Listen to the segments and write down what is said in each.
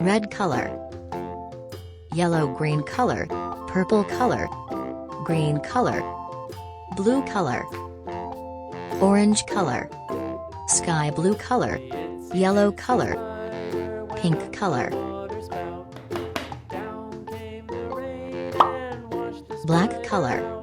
red color, yellow-green color, purple color, green color, blue color, orange color, sky blue color, yellow color, pink color, black color,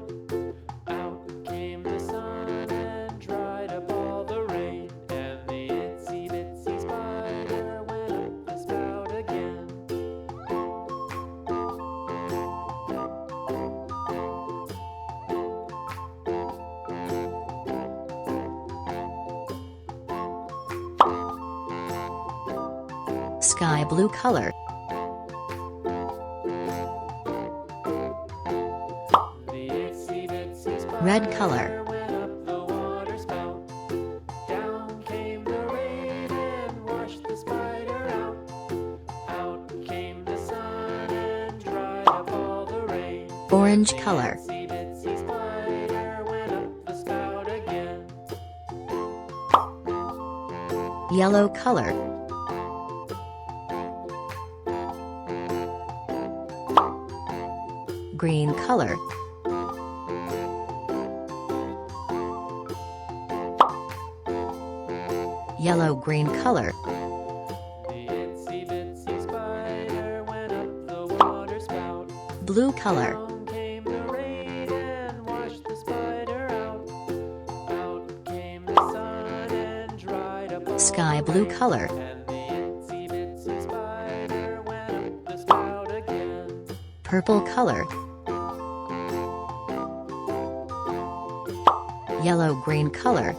sky blue color, red color, orange color, yellow color, green color, yellow-green color, blue color, sky blue color, purple color, yellow-green color,